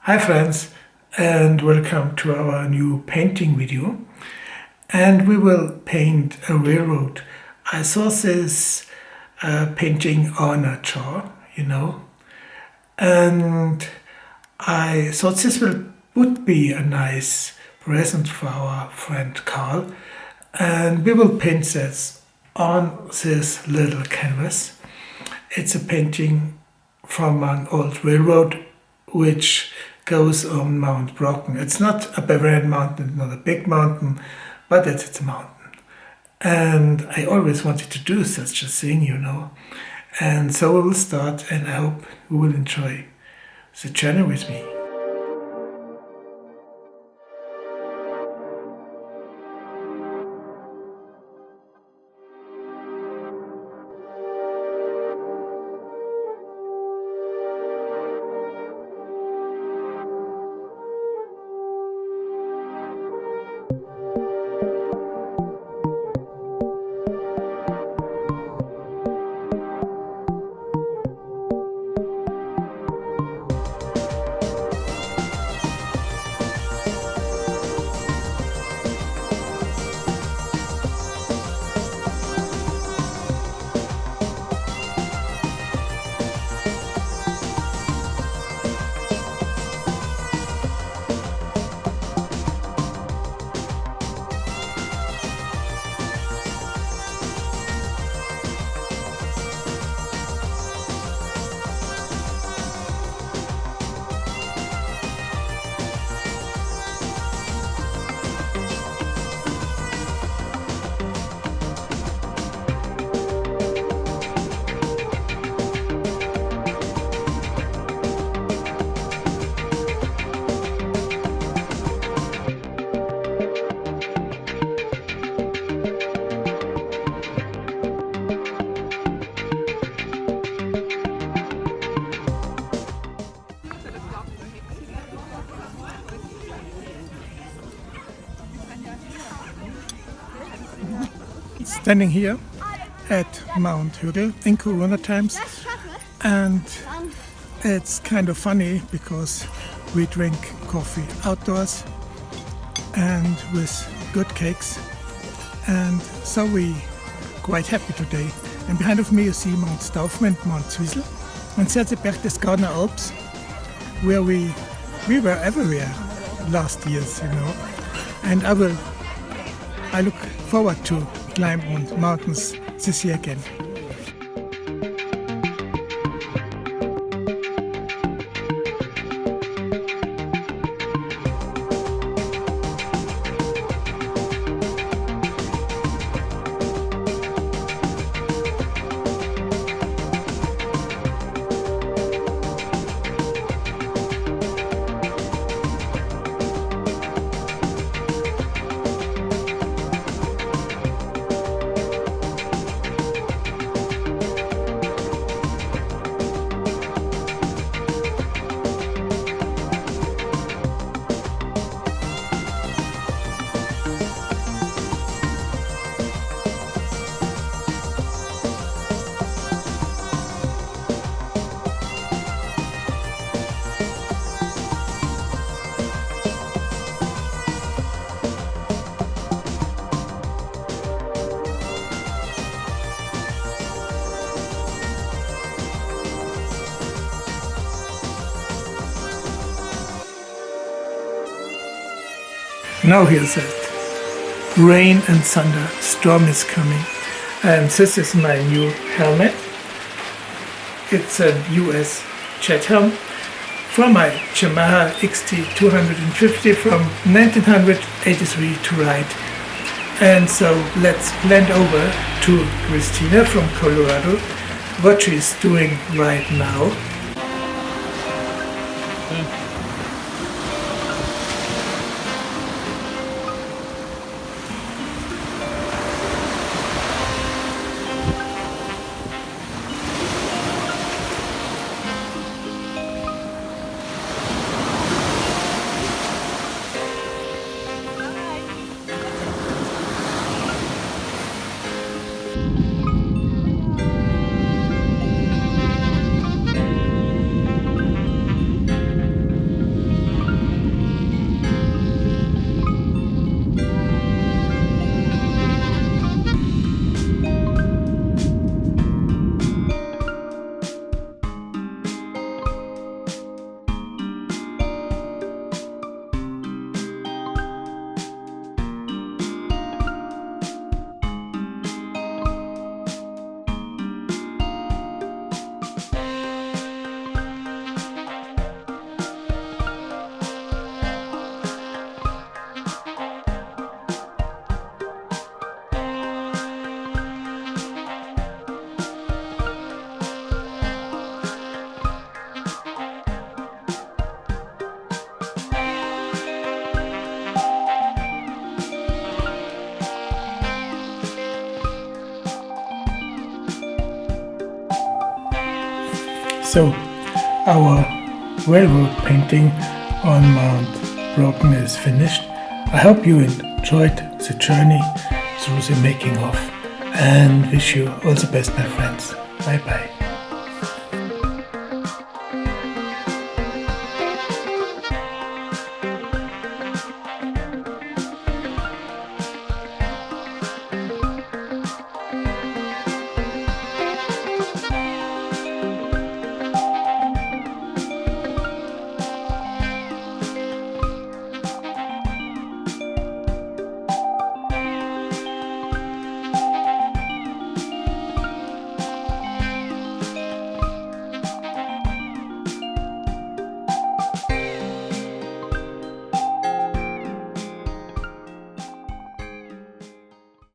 Hi friends, and welcome to our new painting video. And we will paint a railroad. I saw this painting on a jar, and I thought this would be a nice present for our friend Karl. And we will paint this on this little canvas. It's a painting from an old railroad which goes on Mount Brocken. It's not a Bavarian mountain, not a big mountain, but it's a mountain. And I always wanted to do such a thing, And so we will start, and I hope you will enjoy the journey with me. Standing here at Mount Hürgel in Corona times, and it's kind of funny because we drink coffee outdoors and with good cakes, and so we quite happy today. And behind of me you see Mount Staufmann, Mount Zwiesel, and that's the Berchtesgadener Alps, where we were everywhere last years, and I look forward to climb on mountains this year again. Now here's it. Rain and thunder, storm is coming. And this is my new helmet. It's a US jet helm from my Yamaha XT250 from 1983 to ride. And so let's blend over to Christina from Colorado, what she's doing right now. So, our railroad painting on Mount Broken is finished. I hope you enjoyed the journey through the making of, and wish you all the best, my friends. Bye bye.